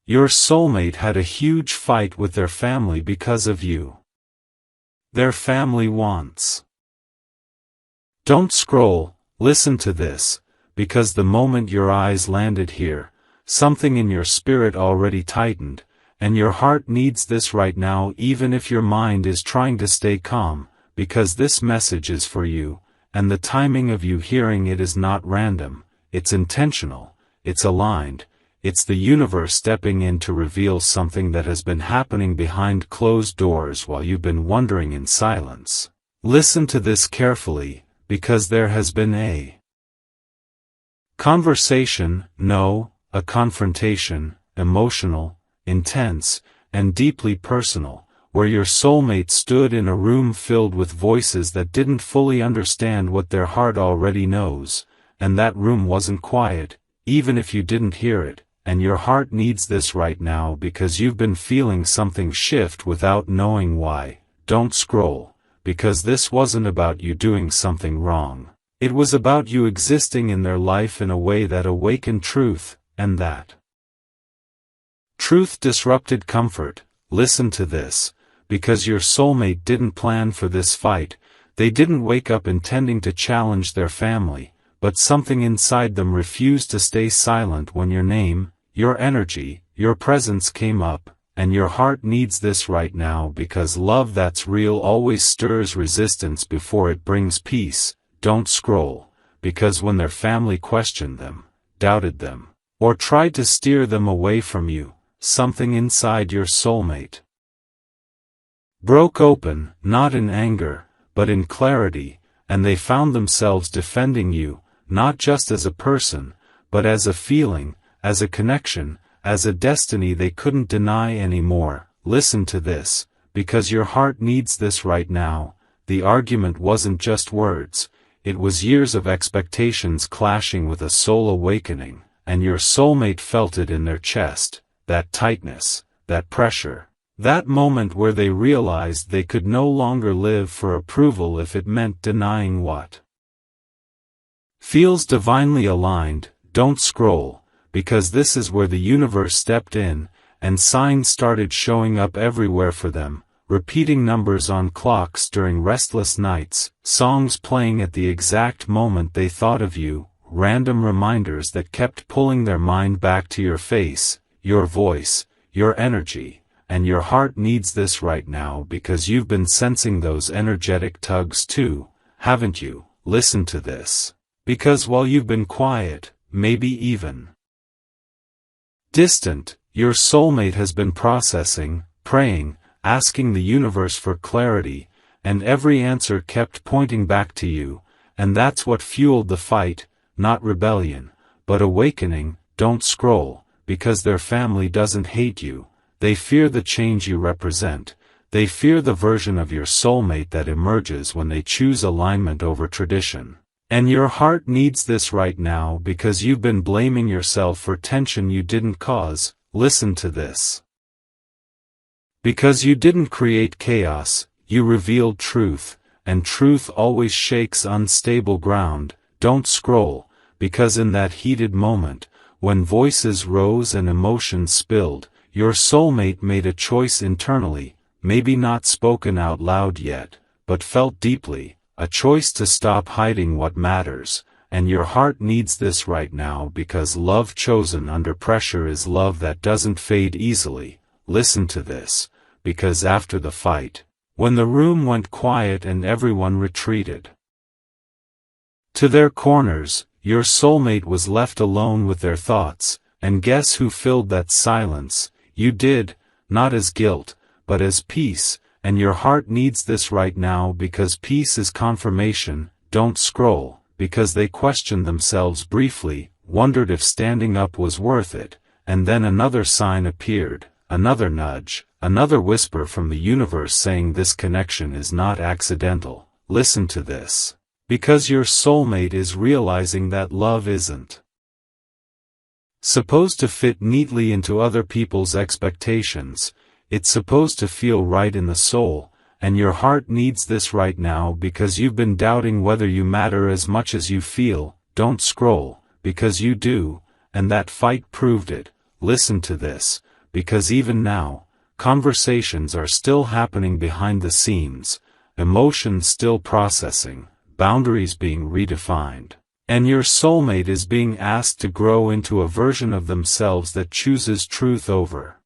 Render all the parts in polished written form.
Your soulmate had a huge fight with their family because of you. Their family wants. Don't scroll, listen to this, because the moment your eyes landed here, something in your spirit already tightened, and your heart needs this right now even if your mind is trying to stay calm, because this message is for you, and the timing of you hearing it is not random, it's intentional, it's aligned, it's the universe stepping in to reveal something that has been happening behind closed doors while you've been wondering in silence. Listen to this carefully, because there has been a conversation, a confrontation, emotional, intense, and deeply personal, where your soulmate stood in a room filled with voices that didn't fully understand what their heart already knows, and that room wasn't quiet, even if you didn't hear it, and your heart needs this right now because you've been feeling something shift without knowing why. Don't scroll, because this wasn't about you doing something wrong. It was about you existing in their life in a way that awakened truth, and that truth disrupted comfort. Listen to this, because your soulmate didn't plan for this fight, they didn't wake up intending to challenge their family, but something inside them refused to stay silent when your name, your energy, your presence came up, and your heart needs this right now because love that's real always stirs resistance before it brings peace. Don't scroll, because when their family questioned them, doubted them, or tried to steer them away from you, something inside your soulmate broke open, not in anger, but in clarity, and they found themselves defending you, not just as a person, but as a feeling, as a connection, as a destiny they couldn't deny anymore. Listen to this, because your heart needs this right now. The argument wasn't just words. It was years of expectations clashing with a soul awakening, and your soulmate felt it in their chest, that tightness, that pressure, that moment where they realized they could no longer live for approval if it meant denying what feels divinely aligned. Don't scroll, because this is where the universe stepped in, and signs started showing up everywhere for them. Repeating numbers on clocks during restless nights, songs playing at the exact moment they thought of you, random reminders that kept pulling their mind back to your face, your voice, your energy, and your heart needs this right now because you've been sensing those energetic tugs too, haven't you? Listen to this. Because while you've been quiet, maybe even distant, your soulmate has been processing, praying, asking the universe for clarity, and every answer kept pointing back to you, and that's what fueled the fight, not rebellion, but awakening. Don't scroll, because their family doesn't hate you, they fear the change you represent, they fear the version of your soulmate that emerges when they choose alignment over tradition. And your heart needs this right now because you've been blaming yourself for tension you didn't cause. Listen to this. Because you didn't create chaos, you revealed truth, and truth always shakes unstable ground. Don't scroll, because in that heated moment, when voices rose and emotions spilled, your soulmate made a choice internally, maybe not spoken out loud yet, but felt deeply, a choice to stop hiding what matters, and your heart needs this right now because love chosen under pressure is love that doesn't fade easily. Listen to this. Because after the fight, when the room went quiet and everyone retreated to their corners, your soulmate was left alone with their thoughts, and guess who filled that silence? You did, not as guilt, but as peace, and your heart needs this right now because peace is confirmation. Don't scroll, because they questioned themselves briefly, wondered if standing up was worth it, and then another sign appeared, another nudge, another whisper from the universe saying this connection is not accidental. Listen to this. Because your soulmate is realizing that love isn't supposed to fit neatly into other people's expectations, it's supposed to feel right in the soul, and your heart needs this right now because you've been doubting whether you matter as much as you feel. Don't scroll, because you do, and that fight proved it. Listen to this. because even now, conversations are still happening behind the scenes, emotions still processing, boundaries being redefined. And your soulmate is being asked to grow into a version of themselves that chooses truth over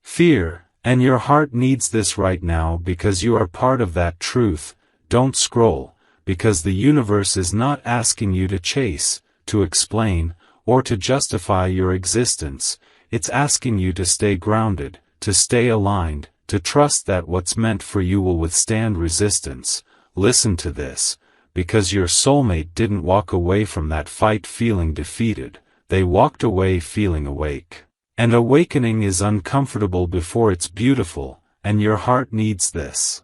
fear, and your heart needs this right now because you are part of that truth. Don't scroll, because the universe is not asking you to chase, to explain, or to justify your existence. It's asking you to stay grounded, to stay aligned, to trust that what's meant for you will withstand resistance. Listen to this, because your soulmate didn't walk away from that fight feeling defeated, they walked away feeling awake. And awakening is uncomfortable before it's beautiful, and your heart needs this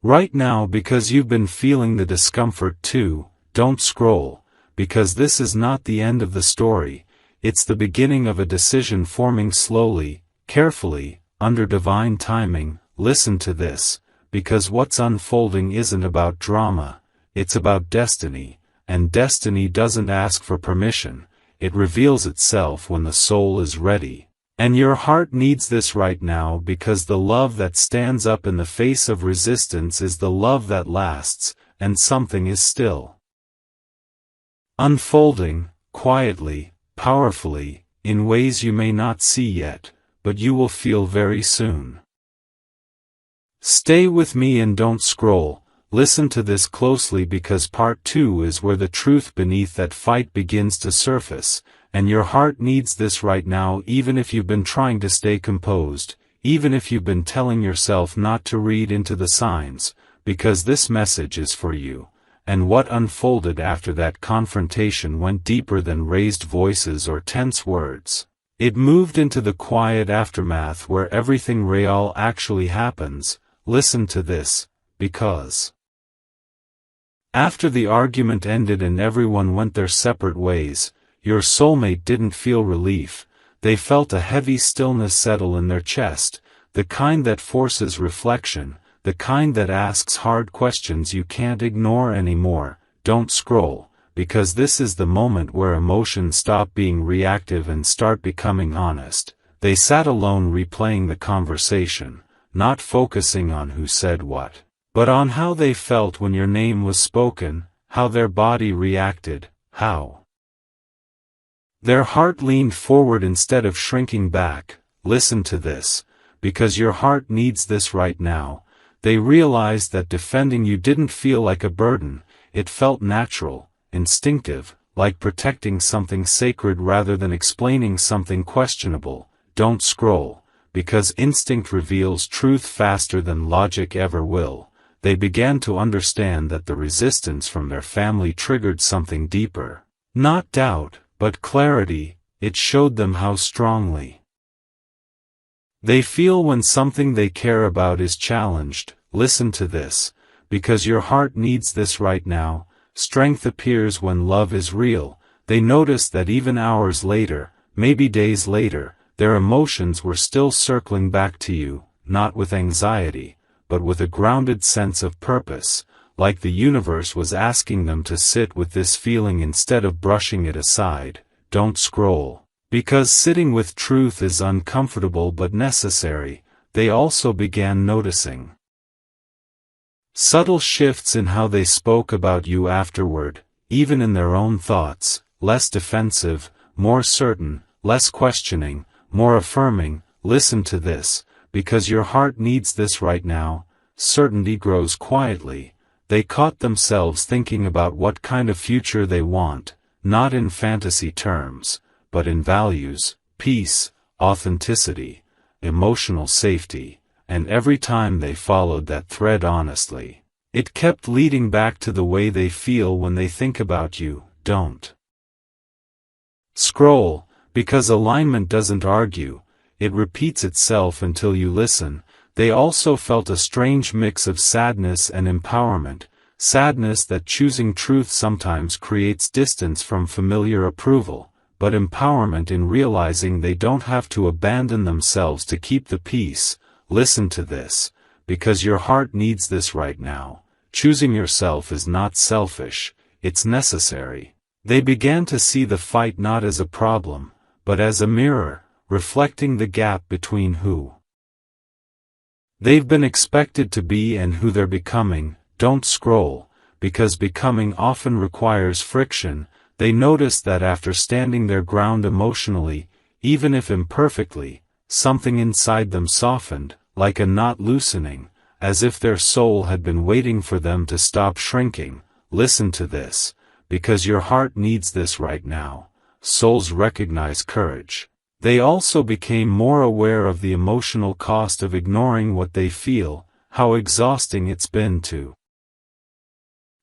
right now because you've been feeling the discomfort too. Don't scroll, because this is not the end of the story, it's the beginning of a decision forming slowly, carefully, under divine timing. Listen to this, because what's unfolding isn't about drama, it's about destiny, and destiny doesn't ask for permission, it reveals itself when the soul is ready. And your heart needs this right now because the love that stands up in the face of resistance is the love that lasts, and something is still unfolding, quietly, powerfully, in ways you may not see yet, but you will feel very soon. Stay with me and don't scroll. Listen to this closely because part 2 is where the truth beneath that fight begins to surface, and your heart needs this right now even if you've been trying to stay composed, even if you've been telling yourself not to read into the signs, because this message is for you. And what unfolded after that confrontation went deeper than raised voices or tense words. It moved into the quiet aftermath where everything real actually happens. Listen to this, because after the argument ended and everyone went their separate ways, your soulmate didn't feel relief, they felt a heavy stillness settle in their chest, the kind that forces reflection, the kind that asks hard questions you can't ignore anymore. Don't scroll, because this is the moment where emotions stop being reactive and start becoming honest. They sat alone replaying the conversation, not focusing on who said what, but on how they felt when your name was spoken, how their body reacted, how their heart leaned forward instead of shrinking back. Listen to this, because your heart needs this right now. They realized that defending you didn't feel like a burden, it felt natural, instinctive, like protecting something sacred rather than explaining something questionable. Don't scroll, because instinct reveals truth faster than logic ever will. They began to understand that the resistance from their family triggered something deeper. Not doubt, but clarity. It showed them how strongly they feel when something they care about is challenged. Listen to this, because your heart needs this right now. Strength appears when love is real. They noticed that even hours later, maybe days later, their emotions were still circling back to you, not with anxiety, but with a grounded sense of purpose, like the universe was asking them to sit with this feeling instead of brushing it aside. Don't scroll, because sitting with truth is uncomfortable but necessary. They also began noticing subtle shifts in how they spoke about you afterward, even in their own thoughts, less defensive, more certain, less questioning, more affirming. Listen to this, because your heart needs this right now. Certainty grows quietly. They caught themselves thinking about what kind of future they want, not in fantasy terms, but in values, peace, authenticity, emotional safety, and every time they followed that thread honestly, it kept leading back to the way they feel when they think about you. Don't scroll, because alignment doesn't argue, it repeats itself until you listen. They also felt a strange mix of sadness and empowerment, sadness that choosing truth sometimes creates distance from familiar approval, but empowerment in realizing they don't have to abandon themselves to keep the peace. Listen to this, because your heart needs this right now. Choosing yourself is not selfish, it's necessary. They began to see the fight not as a problem, but as a mirror, reflecting the gap between who they've been expected to be and who they're becoming. Don't scroll, because becoming often requires friction. They notice that after standing their ground emotionally, even if imperfectly, something inside them softened, like a knot loosening, as if their soul had been waiting for them to stop shrinking. Listen to this, because your heart needs this right now. Souls recognize courage. They also became more aware of the emotional cost of ignoring what they feel, how exhausting it's been to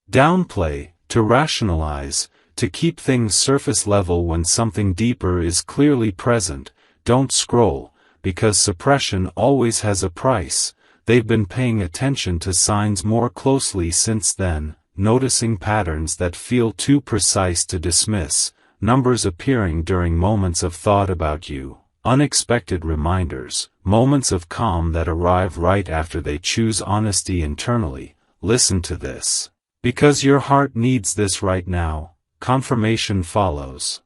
downplay, to rationalize, to keep things surface level when something deeper is clearly present. Don't scroll, because suppression always has a price. They've been paying attention to signs more closely since then, noticing patterns that feel too precise to dismiss, numbers appearing during moments of thought about you, unexpected reminders, moments of calm that arrive right after they choose honesty internally. Listen to this, because your heart needs this right now. Confirmation follows.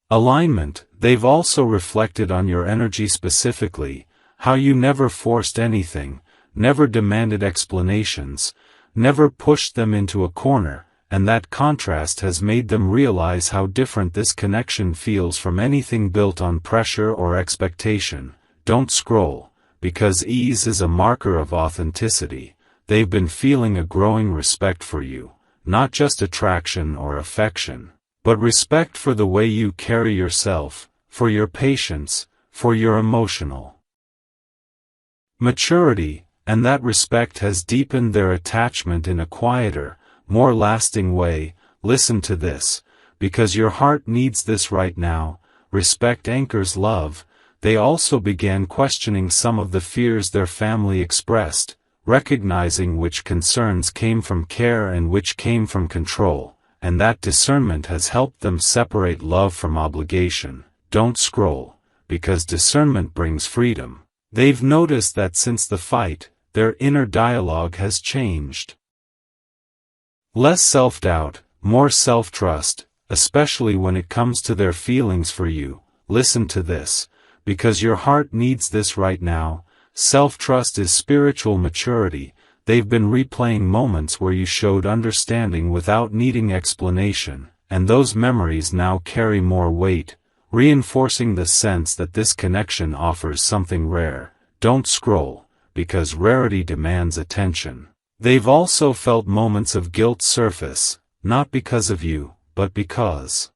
Alignment. They've also reflected on your energy specifically, how you never forced anything, never demanded explanations, never pushed them into a corner, and that contrast has made them realize how different this connection feels from anything built on pressure or expectation. Don't scroll, because ease is a marker of authenticity. They've been feeling a growing respect for you, not just attraction or affection, but respect for the way you carry yourself, for your patience, for your emotional maturity, and that respect has deepened their attachment in a quieter, more lasting way. Listen to this, because your heart needs this right now. Respect anchors love. They also began questioning some of the fears their family expressed, recognizing which concerns came from care and which came from control, and that discernment has helped them separate love from obligation. Don't scroll, because discernment brings freedom. They've noticed that since the fight, their inner dialogue has changed. Less self-doubt, more self-trust, especially when it comes to their feelings for you. Listen to this, because your heart needs this right now. Self-trust is spiritual maturity. They've been replaying moments where you showed understanding without needing explanation, and those memories now carry more weight, reinforcing the sense that this connection offers something rare. Don't scroll, because rarity demands attention. They've also felt moments of guilt surface, not because of you, but because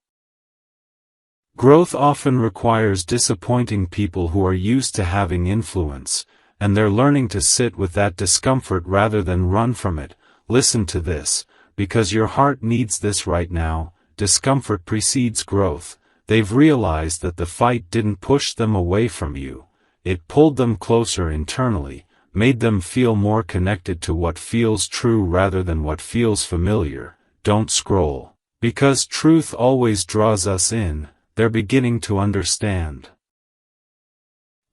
growth often requires disappointing people who are used to having influence, and they're learning to sit with that discomfort rather than run from it. Listen to this, because your heart needs this right now. Discomfort precedes growth. They've realized that the fight didn't push them away from you. It pulled them closer internally, made them feel more connected to what feels true rather than what feels familiar. Don't scroll, because truth always draws us in. They're beginning to understand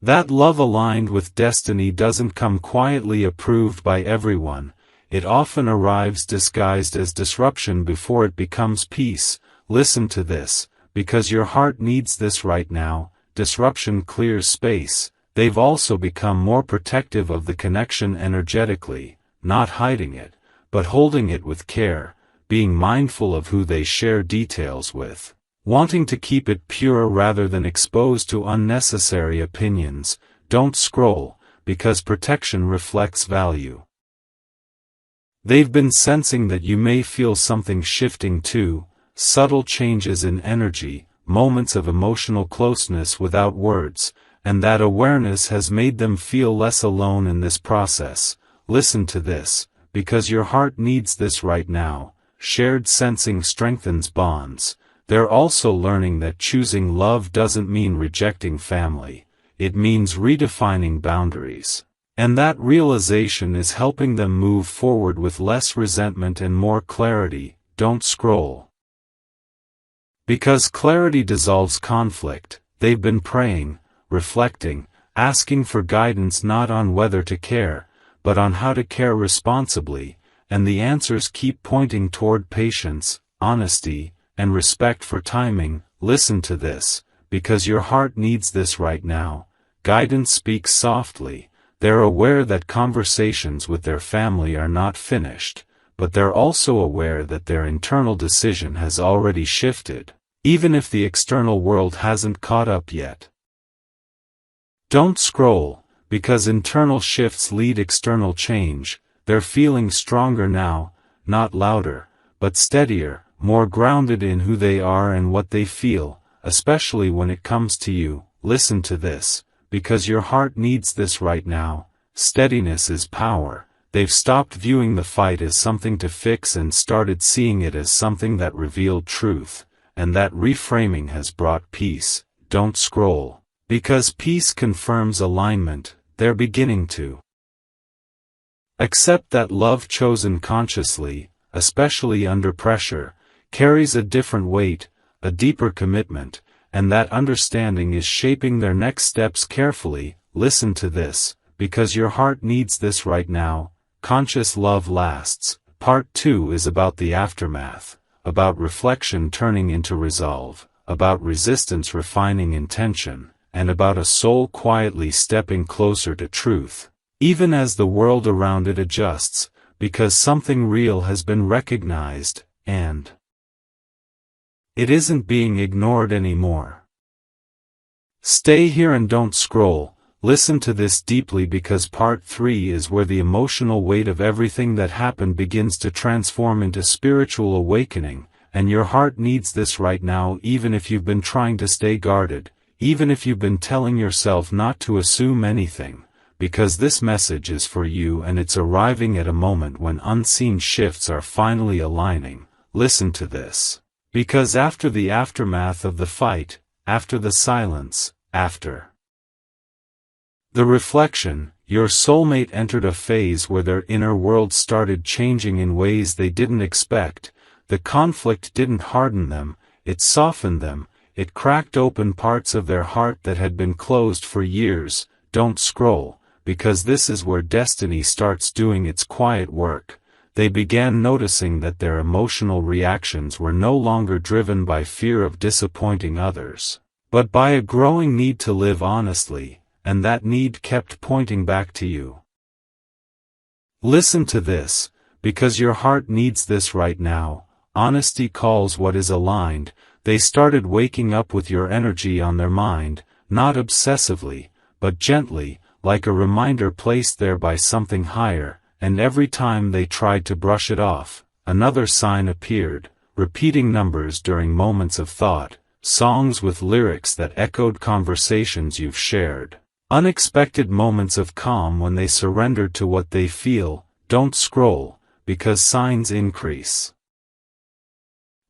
that love aligned with destiny doesn't come quietly approved by everyone. It often arrives disguised as disruption before it becomes peace. Listen to this, because your heart needs this right now. Disruption clears space. They've also become more protective of the connection energetically, not hiding it, but holding it with care, being mindful of who they share details with, wanting to keep it pure rather than exposed to unnecessary opinions. Don't scroll, because protection reflects value. They've been sensing that you may feel something shifting too, subtle changes in energy, moments of emotional closeness without words, and that awareness has made them feel less alone in this process. Listen to this, because your heart needs this right now. Shared sensing strengthens bonds. They're also learning that choosing love doesn't mean rejecting family. It means redefining boundaries. And that realization is helping them move forward with less resentment and more clarity. Don't scroll, because clarity dissolves conflict. They've been praying, reflecting, asking for guidance not on whether to care, but on how to care responsibly, and the answers keep pointing toward patience, honesty, and respect for timing. listen to this, because your heart needs this right now. Guidance speaks softly. They're aware that conversations with their family are not finished, but they're also aware that their internal decision has already shifted, even if the external world hasn't caught up yet. Don't scroll, because internal shifts lead external change. They're feeling stronger now, not louder, but steadier, more grounded in who they are and what they feel, especially when it comes to you. Listen to this, because your heart needs this right now. Steadiness is power. They've stopped viewing the fight as something to fix and started seeing it as something that revealed truth, and that reframing has brought peace. Don't scroll, because peace confirms alignment. They're beginning to accept that love chosen consciously, especially under pressure, carries a different weight, a deeper commitment, and that understanding is shaping their next steps carefully. Listen to this, because your heart needs this right now. Conscious love lasts. Part 2 is about the aftermath, about reflection turning into resolve, about resistance refining intention, and about a soul quietly stepping closer to truth, even as the world around it adjusts, because something real has been recognized, and it isn't being ignored anymore. Stay here and don't scroll. Listen to this deeply, because part 3 is where the emotional weight of everything that happened begins to transform into spiritual awakening, and your heart needs this right now, even if you've been trying to stay guarded, even if you've been telling yourself not to assume anything, because this message is for you and it's arriving at a moment when unseen shifts are finally aligning. Listen to this, because after the aftermath of the fight, after the silence, after the reflection, your soulmate entered a phase where their inner world started changing in ways they didn't expect. The conflict didn't harden them, it softened them, it cracked open parts of their heart that had been closed for years. Don't scroll, because this is where destiny starts doing its quiet work. They began noticing that their emotional reactions were no longer driven by fear of disappointing others, but by a growing need to live honestly, and that need kept pointing back to you. Listen to this, because your heart needs this right now. Honesty calls what is aligned. They started waking up with your energy on their mind, not obsessively, but gently, like a reminder placed there by something higher, and every time they tried to brush it off, another sign appeared, repeating numbers during moments of thought, songs with lyrics that echoed conversations you've shared. Unexpected moments of calm when they surrendered to what they feel. Don't scroll, because signs increase.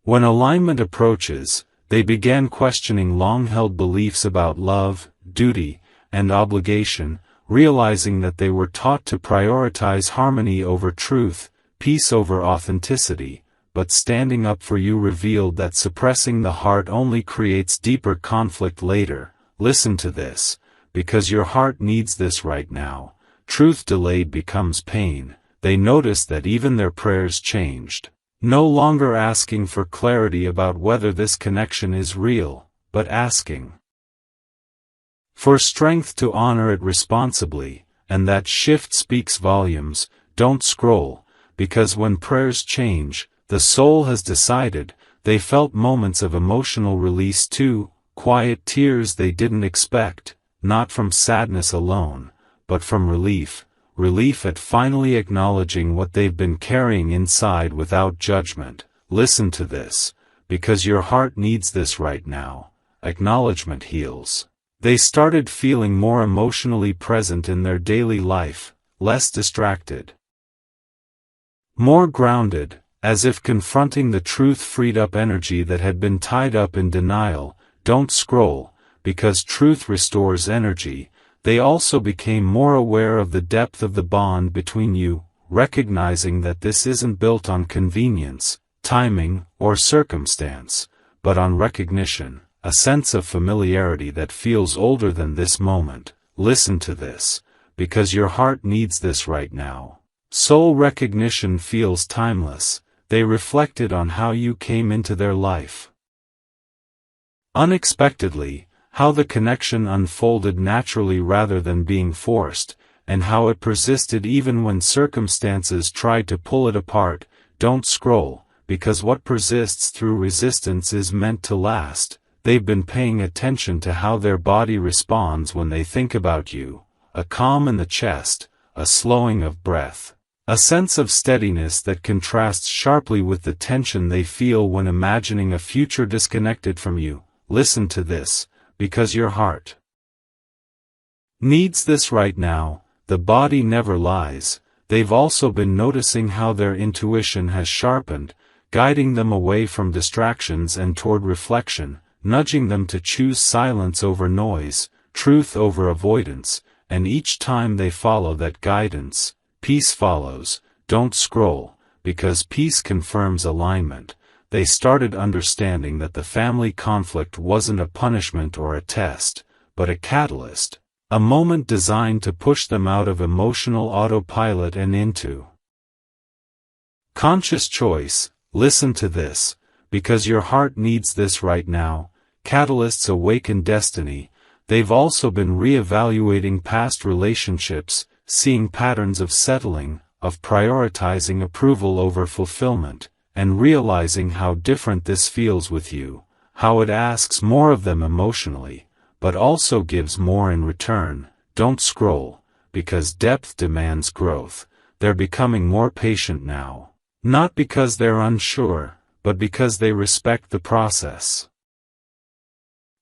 When alignment approaches, they began questioning long-held beliefs about love, duty, and obligation, realizing that they were taught to prioritize harmony over truth, peace over authenticity, but standing up for you revealed that suppressing the heart only creates deeper conflict later. Listen to this, because your heart needs this right now. Truth delayed becomes pain. They noticed that even their prayers changed, no longer asking for clarity about whether this connection is real, but asking for strength to honor it responsibly, and that shift speaks volumes. Don't scroll, because when prayers change, the soul has decided. They felt moments of emotional release too, quiet tears they didn't expect, not from sadness alone, but from relief at finally acknowledging what they've been carrying inside without judgment. Listen to this, because your heart needs this right now. Acknowledgement heals. They started feeling more emotionally present in their daily life, less distracted, more grounded, as if confronting the truth freed up energy that had been tied up in denial. Don't scroll, because truth restores energy. They also became more aware of the depth of the bond between you, recognizing that this isn't built on convenience, timing, or circumstance, but on recognition, a sense of familiarity that feels older than this moment. Listen to this, because your heart needs this right now. Soul recognition feels timeless. They reflected on how you came into their life, Unexpectedly, how the connection unfolded naturally rather than being forced, and how it persisted even when circumstances tried to pull it apart. Don't scroll, because what persists through resistance is meant to last. They've been paying attention to how their body responds when they think about you. A calm in the chest, a slowing of breath, a sense of steadiness that contrasts sharply with the tension they feel when imagining a future disconnected from you. Listen to this, because your heart needs this right now. The body never lies. They've also been noticing how their intuition has sharpened, guiding them away from distractions and toward reflection, nudging them to choose silence over noise, truth over avoidance, and each time they follow that guidance, peace follows. Don't scroll, because peace confirms alignment. They started understanding that the family conflict wasn't a punishment or a test, but a catalyst, a moment designed to push them out of emotional autopilot and into conscious choice. Listen to this, because your heart needs this right now. Catalysts awaken destiny. They've also been re-evaluating past relationships, seeing patterns of settling, of prioritizing approval over fulfillment, and realizing how different this feels with you, how it asks more of them emotionally, but also gives more in return. Don't scroll, because depth demands growth. They're becoming more patient now, not because they're unsure, but because they respect the process.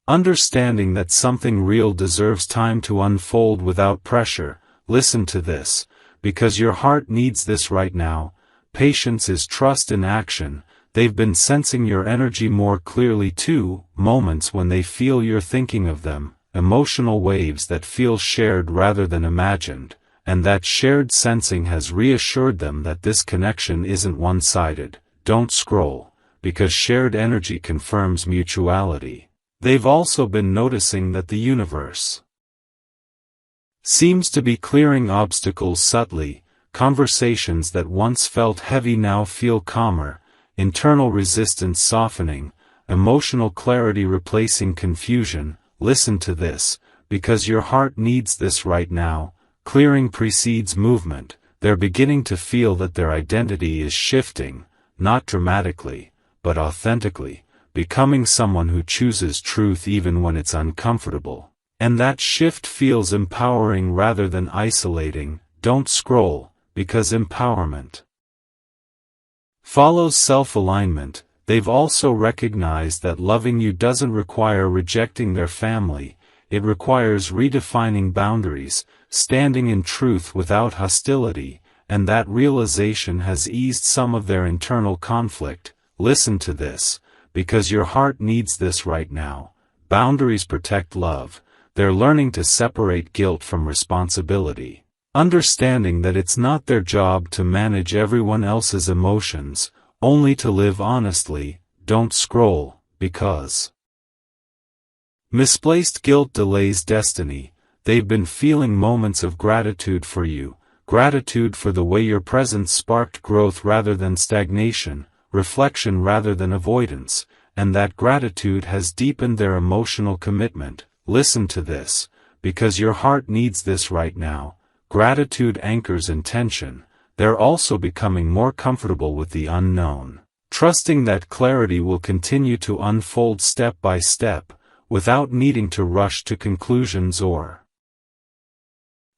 Understanding that something real deserves time to unfold without pressure. Listen to this, because your heart needs this right now. Patience is trust in action. They've been sensing your energy more clearly too, moments when they feel you're thinking of them, emotional waves that feel shared rather than imagined, and that shared sensing has reassured them that this connection isn't one-sided. Don't scroll, because shared energy confirms mutuality. They've also been noticing that the universe seems to be clearing obstacles subtly. Conversations that once felt heavy now feel calmer, internal resistance softening, emotional clarity replacing confusion. Listen to this, because your heart needs this right now. Clearing precedes movement. They're beginning to feel that their identity is shifting, not dramatically, but authentically, becoming someone who chooses truth even when it's uncomfortable. And that shift feels empowering rather than isolating. Don't scroll, because empowerment follows self-alignment. They've also recognized that loving you doesn't require rejecting their family. It requires redefining boundaries, standing in truth without hostility, and that realization has eased some of their internal conflict. Listen to this, because your heart needs this right now. Boundaries protect love. They're learning to separate guilt from responsibility, understanding that it's not their job to manage everyone else's emotions, only to live honestly. Don't scroll, because misplaced guilt delays destiny. They've been feeling moments of gratitude for you, gratitude for the way your presence sparked growth rather than stagnation, reflection rather than avoidance, and that gratitude has deepened their emotional commitment. Listen to this, because your heart needs this right now. Gratitude anchors intention. They're also becoming more comfortable with the unknown, trusting that clarity will continue to unfold step by step, without needing to rush to conclusions or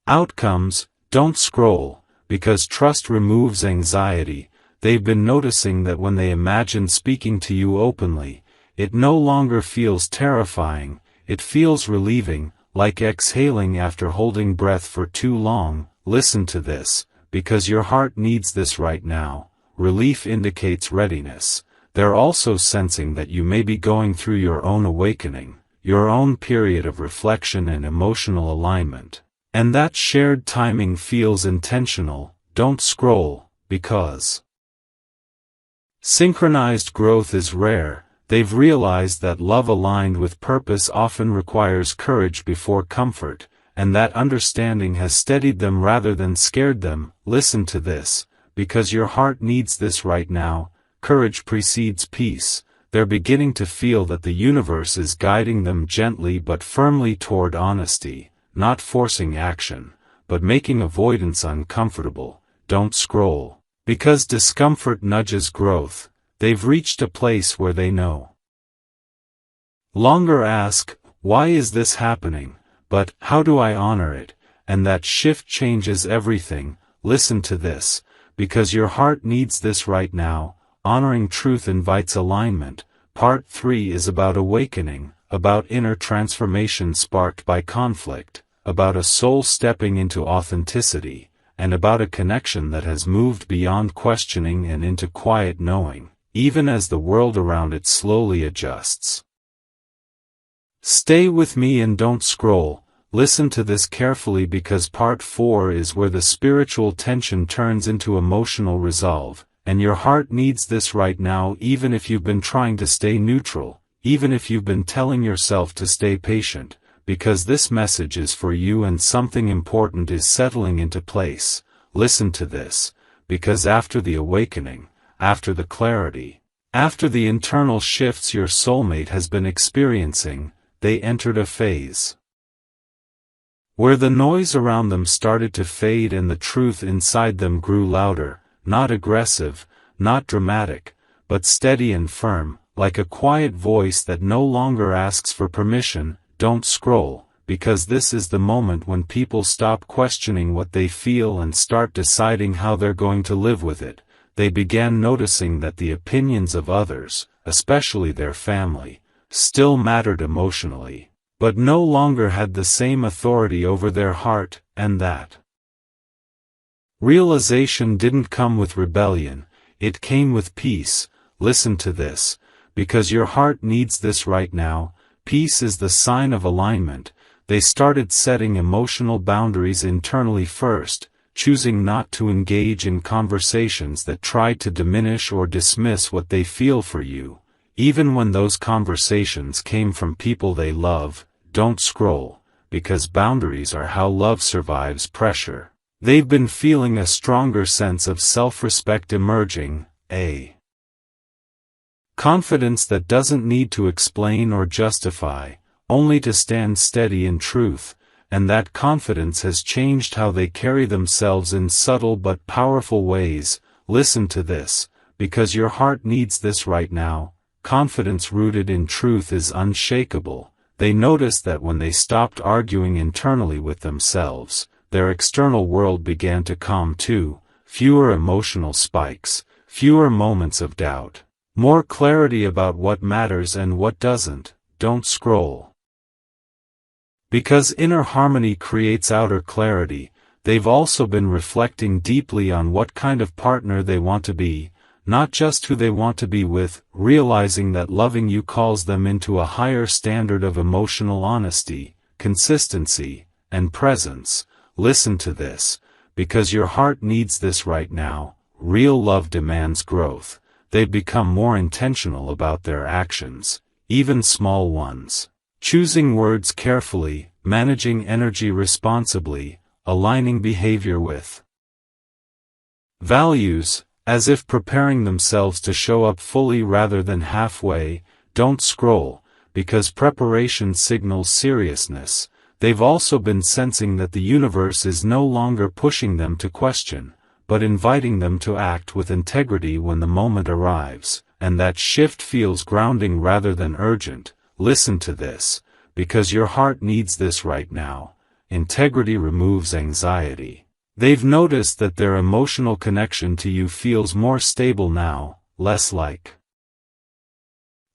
outcomes. Don't scroll, because trust removes anxiety. They've been noticing that when they imagine speaking to you openly, it no longer feels terrifying. It feels relieving, like exhaling after holding breath for too long. Listen to this, because your heart needs this right now. Relief indicates readiness. They're also sensing that you may be going through your own awakening, your own period of reflection and emotional alignment. And that shared timing feels intentional. Don't scroll, because synchronized growth is rare. They've realized that love aligned with purpose often requires courage before comfort, and that understanding has steadied them rather than scared them. Listen to this, because your heart needs this right now. Courage precedes peace. they're beginning to feel that the universe is guiding them gently but firmly toward honesty, not forcing action, but making avoidance uncomfortable. Don't scroll. Because discomfort nudges growth, they've reached a place where they no longer ask, why is this happening, but how do I honor it? And that shift changes everything. Listen to this, because your heart needs this right now. Honoring truth invites alignment. Part 3 is about awakening, about inner transformation sparked by conflict, about a soul stepping into authenticity, and about a connection that has moved beyond questioning and into quiet knowing, even as the world around it slowly adjusts. Stay with me and don't scroll. Listen to this carefully, because part 4 is where the spiritual tension turns into emotional resolve, and your heart needs this right now, even if you've been trying to stay neutral, even if you've been telling yourself to stay patient, because this message is for you and something important is settling into place. Listen to this, because after the awakening, after the clarity, after the internal shifts your soulmate has been experiencing, they entered a phase where the noise around them started to fade and the truth inside them grew louder, not aggressive, not dramatic, but steady and firm, like a quiet voice that no longer asks for permission. Don't scroll, because this is the moment when people stop questioning what they feel and start deciding how they're going to live with it. They began noticing that the opinions of others, especially their family, still mattered emotionally, but no longer had the same authority over their heart, and that realization didn't come with rebellion, it came with peace. Listen to this, because your heart needs this right now. Peace is the sign of alignment. They started setting emotional boundaries internally first, choosing not to engage in conversations that tried to diminish or dismiss what they feel for you, even when those conversations came from people they love. Don't scroll, because boundaries are how love survives pressure. They've been feeling a stronger sense of self-respect emerging, a confidence that doesn't need to explain or justify, only to stand steady in truth, and that confidence has changed how they carry themselves in subtle but powerful ways. Listen to this, because your heart needs this right now. Confidence rooted in truth is unshakable. They noticed that when they stopped arguing internally with themselves, their external world began to calm too. Fewer emotional spikes, fewer moments of doubt, more clarity about what matters and what doesn't. Don't scroll. Because inner harmony creates outer clarity. They've also been reflecting deeply on what kind of partner they want to be, not just who they want to be with, realizing that loving you calls them into a higher standard of emotional honesty, consistency, and presence. Listen to this, because your heart needs this right now. Real love demands growth. They've become more intentional about their actions, even small ones. Choosing words carefully, managing energy responsibly, aligning behavior with values, as if preparing themselves to show up fully rather than halfway. Don't scroll, because preparation signals seriousness. They've also been sensing that the universe is no longer pushing them to question, but inviting them to act with integrity when the moment arrives, and that shift feels grounding rather than urgent. Listen to this, because your heart needs this right now. Integrity removes anxiety. They've noticed that their emotional connection to you feels more stable now, less like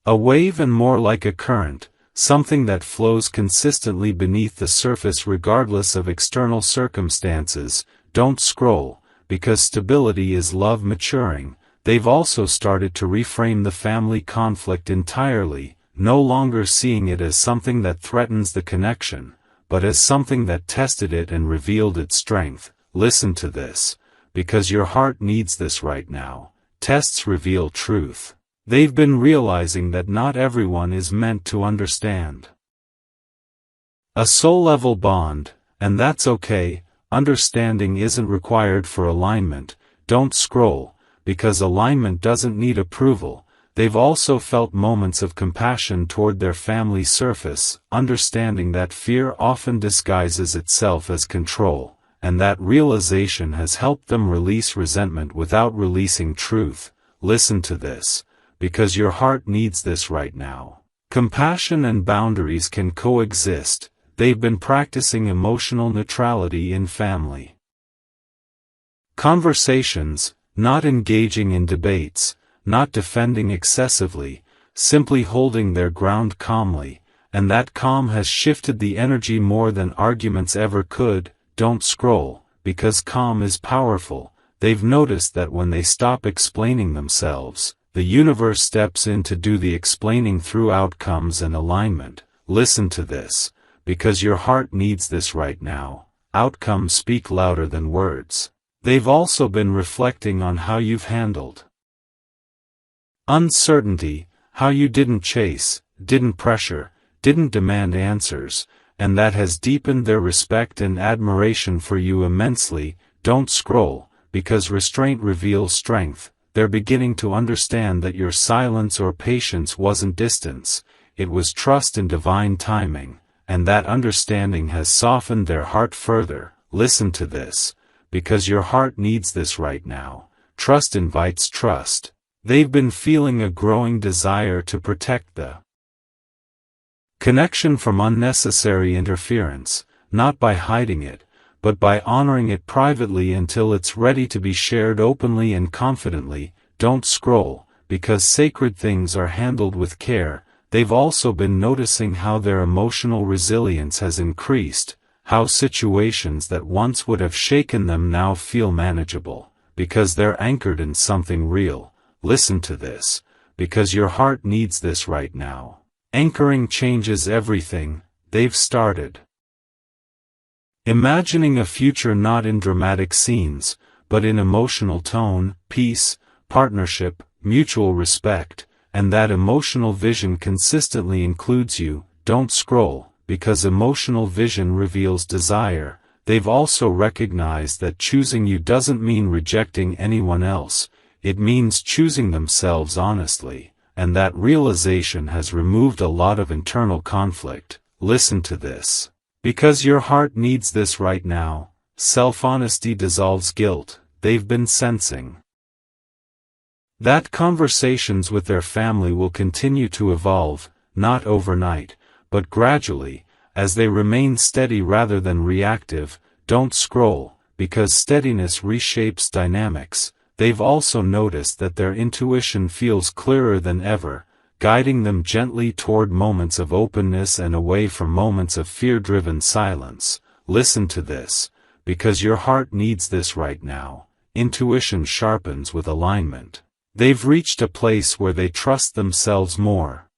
a wave and more like a current, something that flows consistently beneath the surface regardless of external circumstances. Don't scroll, because stability is love maturing. They've also started to reframe the family conflict entirely, no longer seeing it as something that threatens the connection, but as something that tested it and revealed its strength. Listen to this, because your heart needs this right now. Tests reveal truth. They've been realizing that not everyone is meant to understand a soul-level bond, and that's okay. Understanding isn't required for alignment. Don't scroll, because alignment doesn't need approval. they've also felt moments of compassion toward their family surface, understanding that fear often disguises itself as control, and that realization has helped them release resentment without releasing truth. Listen to this, because your heart needs this right now. Compassion and boundaries can coexist. They've been practicing emotional neutrality in family conversations, not engaging in debates, not defending excessively, simply holding their ground calmly, and that calm has shifted the energy more than arguments ever could. Don't scroll, because calm is powerful. They've noticed that when they stop explaining themselves, the universe steps in to do the explaining through outcomes and alignment. Listen to this, because your heart needs this right now. Outcomes speak louder than words. They've also been reflecting on how you've handled uncertainty, how you didn't chase, didn't pressure, didn't demand answers, and that has deepened their respect and admiration for you immensely. Don't scroll, because restraint reveals strength. They're beginning to understand that your silence or patience wasn't distance, it was trust in divine timing, and that understanding has softened their heart further. Listen to this, because your heart needs this right now. Trust invites trust. They've been feeling a growing desire to protect the connection from unnecessary interference, not by hiding it, but by honoring it privately until it's ready to be shared openly and confidently. Don't scroll, because sacred things are handled with care. They've also been noticing how their emotional resilience has increased, how situations that once would have shaken them now feel manageable, because they're anchored in something real. Listen to this, because your heart needs this right now. Anchoring changes everything. They've started imagining a future not in dramatic scenes, but in emotional tone, peace, partnership, mutual respect, and that emotional vision consistently includes you. Don't scroll, because emotional vision reveals desire. They've also recognized that choosing you doesn't mean rejecting anyone else, it means choosing themselves honestly, and that realization has removed a lot of internal conflict. Listen to this, because your heart needs this right now. Self-honesty dissolves guilt. They've been sensing that conversations with their family will continue to evolve, not overnight, but gradually, as they remain steady rather than reactive. Don't scroll, because steadiness reshapes dynamics. They've also noticed that their intuition feels clearer than ever, guiding them gently toward moments of openness and away from moments of fear-driven silence. Listen to this, because your heart needs this right now. Intuition sharpens with alignment. They've reached a place where they trust themselves more,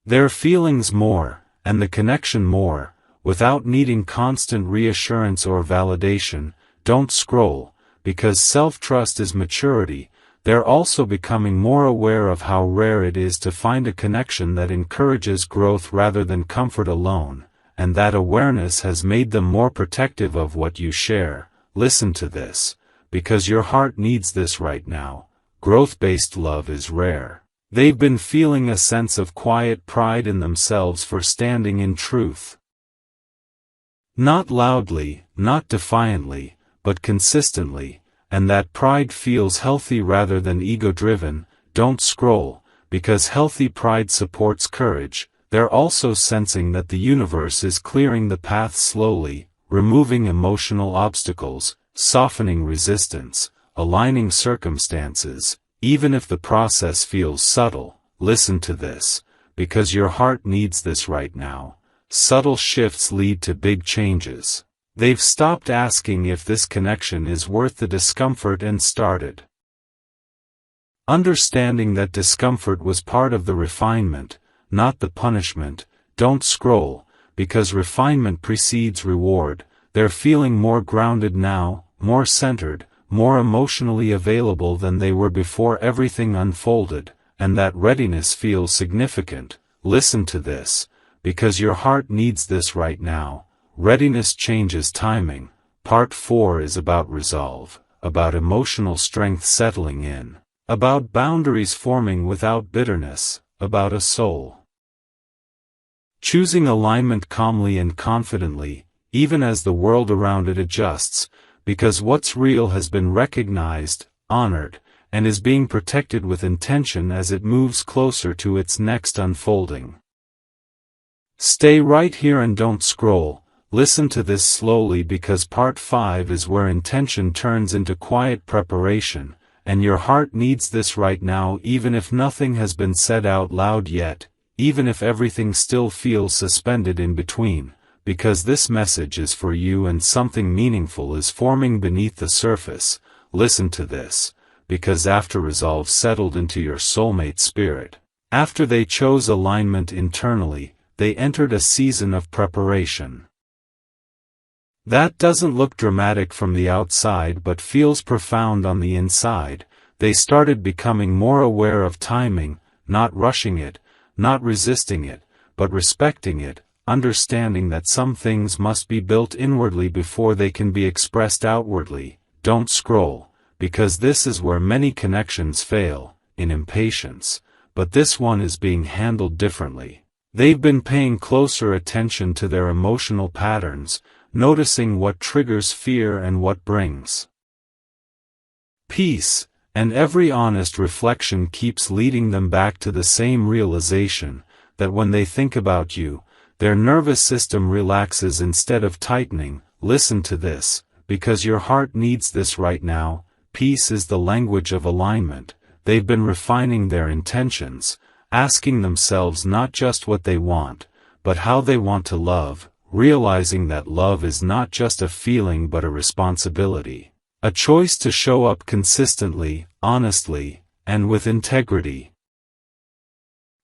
their feelings more, and the connection more, without needing constant reassurance or validation. Don't scroll, because self-trust is maturity. They're also becoming more aware of how rare it is to find a connection that encourages growth rather than comfort alone, and that awareness has made them more protective of what you share. Listen to this, because your heart needs this right now. Growth-based love is rare. They've been feeling a sense of quiet pride in themselves for standing in truth. Not loudly, not defiantly, but consistently, and that pride feels healthy rather than ego-driven. Don't scroll, because healthy pride supports courage. They're also sensing that the universe is clearing the path slowly, removing emotional obstacles, softening resistance, aligning circumstances, even if the process feels subtle. Listen to this, because your heart needs this right now. Subtle shifts lead to big changes. They've stopped asking if this connection is worth the discomfort and started understanding that discomfort was part of the refinement, not the punishment. Don't scroll, because refinement precedes reward. They're feeling more grounded now, more centered, more emotionally available than they were before everything unfolded, and that readiness feels significant. Listen to this, because your heart needs this right now. Readiness changes timing. Part 4 is about resolve, about emotional strength settling in. about boundaries forming without bitterness, about a soul choosing alignment calmly and confidently, even as the world around it adjusts, because what's real has been recognized, honored, and is being protected with intention as it moves closer to its next unfolding. Stay right here and don't scroll. Listen to this slowly, because part 5 is where intention turns into quiet preparation, and your heart needs this right now, even if nothing has been said out loud yet, even if everything still feels suspended in between, because this message is for you and something meaningful is forming beneath the surface. Listen to this, because after resolve settled into your soulmate spirit, after they chose alignment internally, they entered a season of preparation. That doesn't look dramatic from the outside but feels profound on the inside. They started becoming more aware of timing, not rushing it, not resisting it, but respecting it, understanding that some things must be built inwardly before they can be expressed outwardly. Don't scroll, because this is where many connections fail, in impatience, but this one is being handled differently. They've been paying closer attention to their emotional patterns, noticing what triggers fear and what brings peace, and every honest reflection keeps leading them back to the same realization, that when they think about you, their nervous system relaxes instead of tightening. Listen to this, because your heart needs this right now. Peace is the language of alignment. They've been refining their intentions, asking themselves not just what they want, but how they want to love, realizing that love is not just a feeling but a responsibility, a choice to show up consistently, honestly, and with integrity.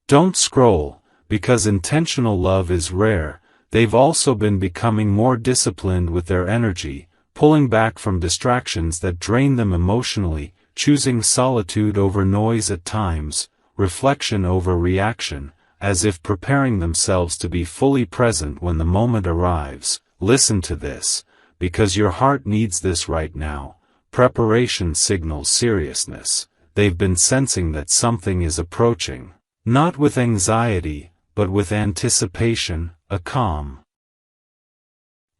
Don't scroll, because intentional love is rare. They've also been becoming more disciplined with their energy, pulling back from distractions that drain them emotionally, choosing solitude over noise at times, reflection over reaction, as if preparing themselves to be fully present when the moment arrives. Listen to this, because your heart needs this right now. Preparation signals seriousness. They've been sensing that something is approaching, not with anxiety, but with anticipation, a calm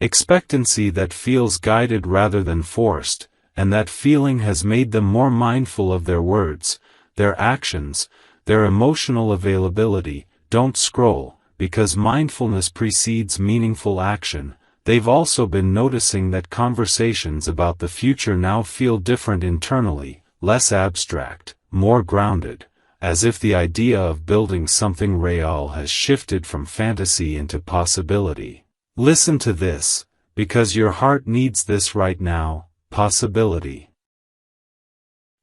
expectancy that feels guided rather than forced, and that feeling has made them more mindful of their words, their actions, their emotional availability. Don't scroll, because mindfulness precedes meaningful action. They've also been noticing that conversations about the future now feel different internally, less abstract, more grounded, as if the idea of building something real has shifted from fantasy into possibility. Listen to this, because your heart needs this right now. Possibility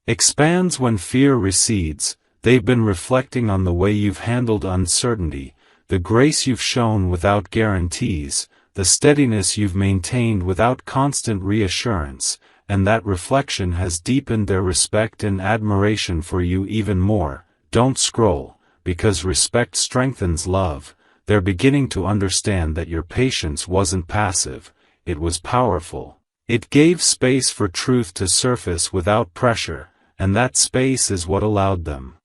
expands when fear recedes. They've been reflecting on the way you've handled uncertainty, the grace you've shown without guarantees, the steadiness you've maintained without constant reassurance, and that reflection has deepened their respect and admiration for you even more. Don't scroll, because respect strengthens love. They're beginning to understand that your patience wasn't passive, it was powerful. It gave space for truth to surface without pressure, and that space is what allowed them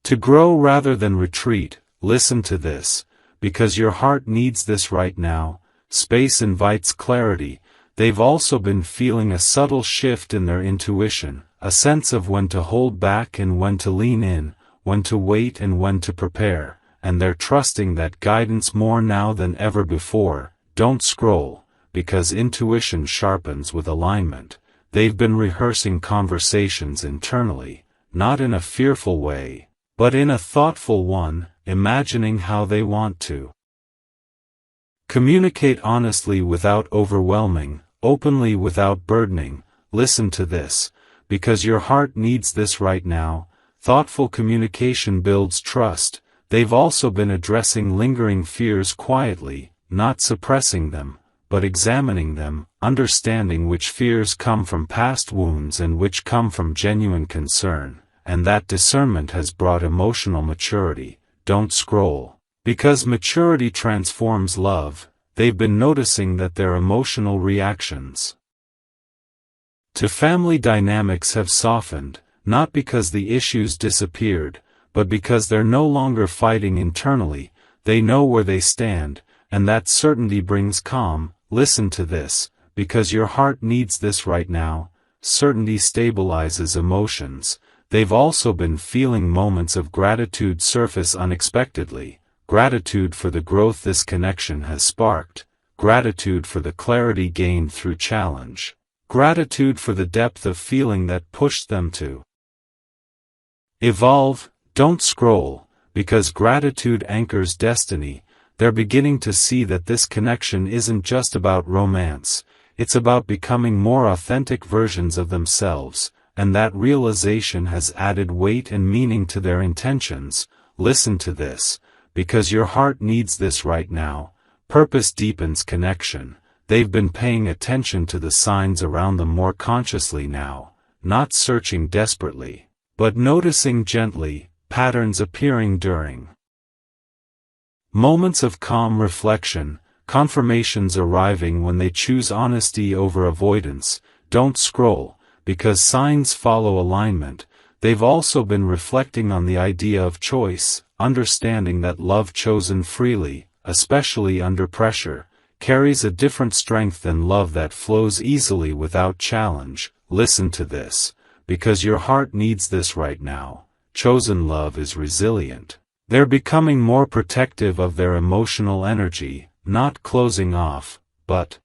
to grow rather than retreat. Listen to this, because your heart needs this right now. Space invites clarity. They've also been feeling a subtle shift in their intuition, a sense of when to hold back and when to lean in, when to wait and when to prepare, and they're trusting that guidance more now than ever before. Don't scroll, because intuition sharpens with alignment. They've been rehearsing conversations internally, not in a fearful way, but in a thoughtful one, imagining how they want to communicate honestly without overwhelming, openly without burdening. Listen to this, because your heart needs this right now. Thoughtful communication builds trust. They've also been addressing lingering fears quietly, not suppressing them, but examining them, understanding which fears come from past wounds and which come from genuine concern, and that discernment has brought emotional maturity. Don't scroll, because maturity transforms love. They've been noticing that their emotional reactions to family dynamics have softened. not because the issues disappeared, but because they're no longer fighting internally. They know where they stand, and that certainty brings calm. Listen to this, because your heart needs this right now. Certainty stabilizes emotions. They've also been feeling moments of gratitude surface unexpectedly. Gratitude for the growth this connection has sparked. Gratitude for the clarity gained through challenge. Gratitude for the depth of feeling that pushed them to evolve. Don't scroll, because gratitude anchors destiny. They're beginning to see that this connection isn't just about romance, it's about becoming more authentic versions of themselves, and that realization has added weight and meaning to their intentions. Listen to this, because your heart needs this right now. Purpose deepens connection. They've been paying attention to the signs around them more consciously now, not searching desperately, but noticing gently, patterns appearing during moments of calm reflection, confirmations arriving when they choose honesty over avoidance. Don't scroll, because signs follow alignment. They've also been reflecting on the idea of choice, understanding that love chosen freely, especially under pressure, carries a different strength than love that flows easily without challenge. Listen to this, because your heart needs this right now. Chosen love is resilient. They're becoming more protective of their emotional energy, not closing off, but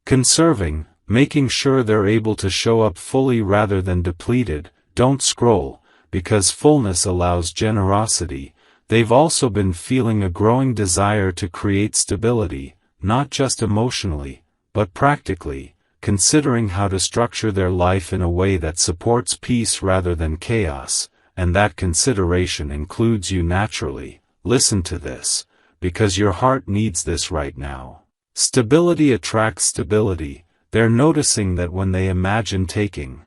conserving, making sure they're able to show up fully rather than depleted. Don't scroll, because fullness allows generosity. They've also been feeling a growing desire to create stability, not just emotionally, but practically, considering how to structure their life in a way that supports peace rather than chaos, and that consideration includes you naturally. Listen to this, because your heart needs this right now. Stability attracts stability. They're noticing that when they imagine taking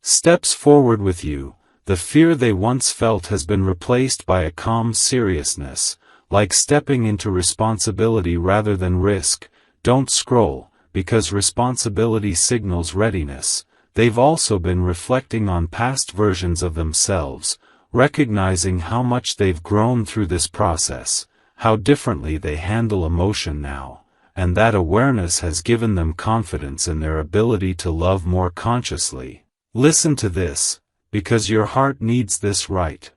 steps forward with you, the fear they once felt has been replaced by a calm seriousness, like stepping into responsibility rather than risk. Don't scroll, because responsibility signals readiness. They've also been reflecting on past versions of themselves, recognizing how much they've grown through this process, how differently they handle emotion now, and that awareness has given them confidence in their ability to love more consciously. Listen to this, because your heart needs this right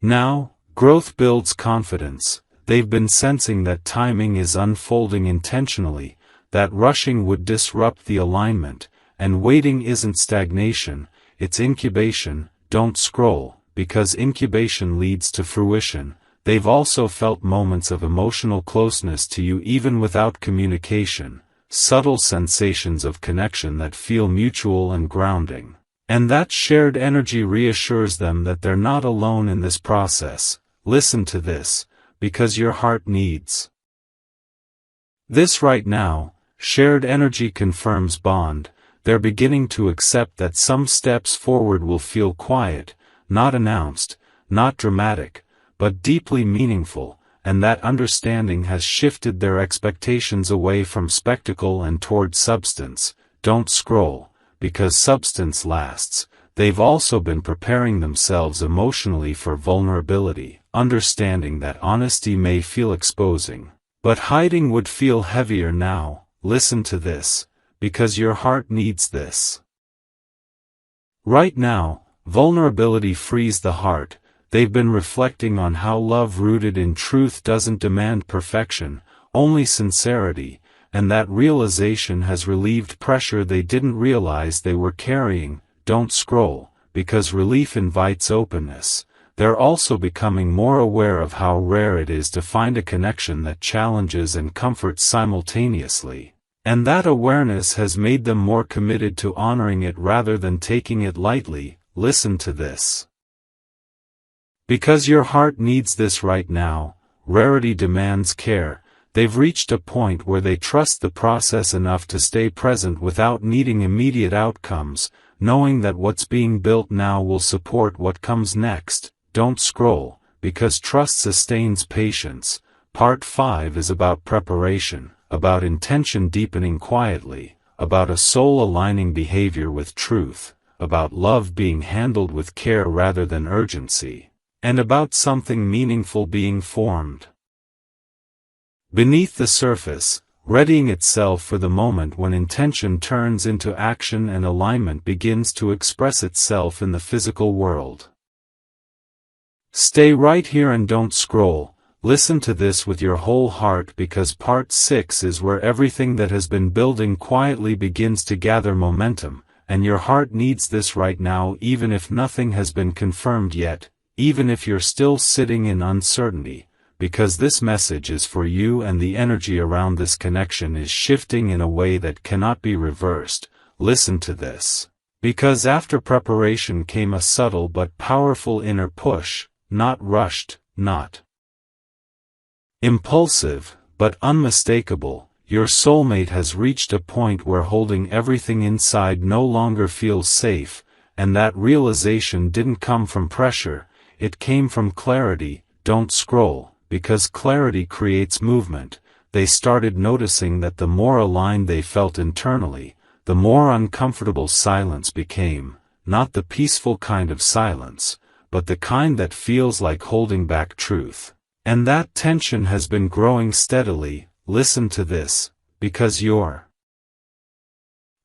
now. Growth builds confidence. They've been sensing that timing is unfolding intentionally, that rushing would disrupt the alignment, and waiting isn't stagnation, it's incubation. Don't scroll, because incubation leads to fruition. They've also felt moments of emotional closeness to you even without communication, subtle sensations of connection that feel mutual and grounding. And that shared energy reassures them that they're not alone in this process. Listen to this, because your heart needs this right now. Shared energy confirms bond. They're beginning to accept that some steps forward will feel quiet, not announced, not dramatic, but deeply meaningful, and that understanding has shifted their expectations away from spectacle and toward substance. Don't scroll, because substance lasts. They've also been preparing themselves emotionally for vulnerability, understanding that honesty may feel exposing, but hiding would feel heavier now. Listen to this, because your heart needs this right now. Vulnerability frees the heart. They've been reflecting on how love rooted in truth doesn't demand perfection, only sincerity, and that realization has relieved pressure they didn't realize they were carrying. Don't scroll, because relief invites openness. They're also becoming more aware of how rare it is to find a connection that challenges and comforts simultaneously. And that awareness has made them more committed to honoring it rather than taking it lightly. Listen to this, because your heart needs this right now. Rarity demands care. They've reached a point where they trust the process enough to stay present without needing immediate outcomes, knowing that what's being built now will support what comes next. Don't scroll, because trust sustains patience. Part 5 is about preparation, about intention deepening quietly, about a soul aligning behavior with truth, about love being handled with care rather than urgency, and about something meaningful being formed. Beneath the surface, readying itself for the moment when intention turns into action and alignment begins to express itself in the physical world. Stay right here and don't scroll. Listen to this with your whole heart, because part 6 is where everything that has been building quietly begins to gather momentum, and your heart needs this right now, even if nothing has been confirmed yet, even if you're still sitting in uncertainty, because this message is for you and the energy around this connection is shifting in a way that cannot be reversed. Listen to this. Because after preparation came a subtle but powerful inner push, not rushed, not impulsive, but unmistakable. Your soulmate has reached a point where holding everything inside no longer feels safe, and that realization didn't come from pressure, it came from clarity. Don't scroll, because clarity creates movement. They started noticing that the more aligned they felt internally, the more uncomfortable silence became, not the peaceful kind of silence, but the kind that feels like holding back truth. And that tension has been growing steadily. Listen to this, because your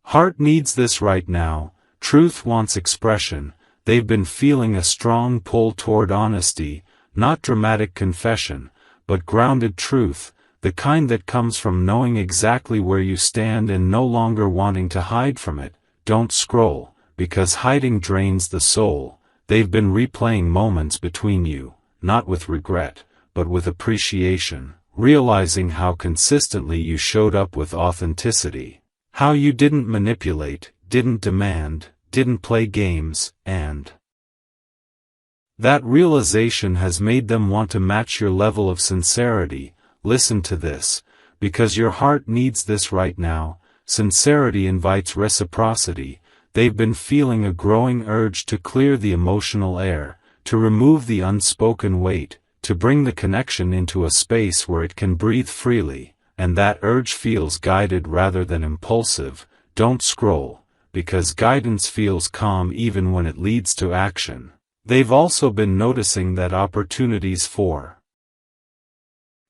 heart needs this right now. Truth wants expression. They've been feeling a strong pull toward honesty, not dramatic confession, but grounded truth, the kind that comes from knowing exactly where you stand and no longer wanting to hide from it. Don't scroll, because hiding drains the soul. They've been replaying moments between you, not with regret, but with appreciation, realizing how consistently you showed up with authenticity, how you didn't manipulate, didn't demand, didn't play games, and that realization has made them want to match your level of sincerity. Listen to this, because your heart needs this right now. Sincerity invites reciprocity. They've been feeling a growing urge to clear the emotional air, to remove the unspoken weight, to bring the connection into a space where it can breathe freely, and that urge feels guided rather than impulsive. Don't scroll, because guidance feels calm even when it leads to action. They've also been noticing that opportunities for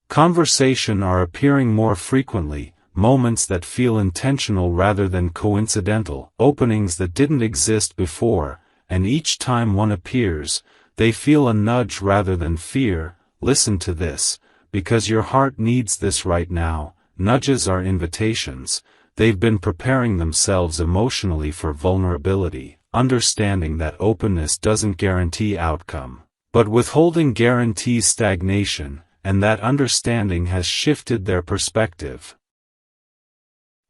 conversation are appearing more frequently, moments that feel intentional rather than coincidental, openings that didn't exist before, and each time one appears, they feel a nudge rather than fear. Listen to this, because your heart needs this right now. Nudges are invitations. They've been preparing themselves emotionally for vulnerability, understanding that openness doesn't guarantee outcome, but withholding guarantees stagnation, and that understanding has shifted their perspective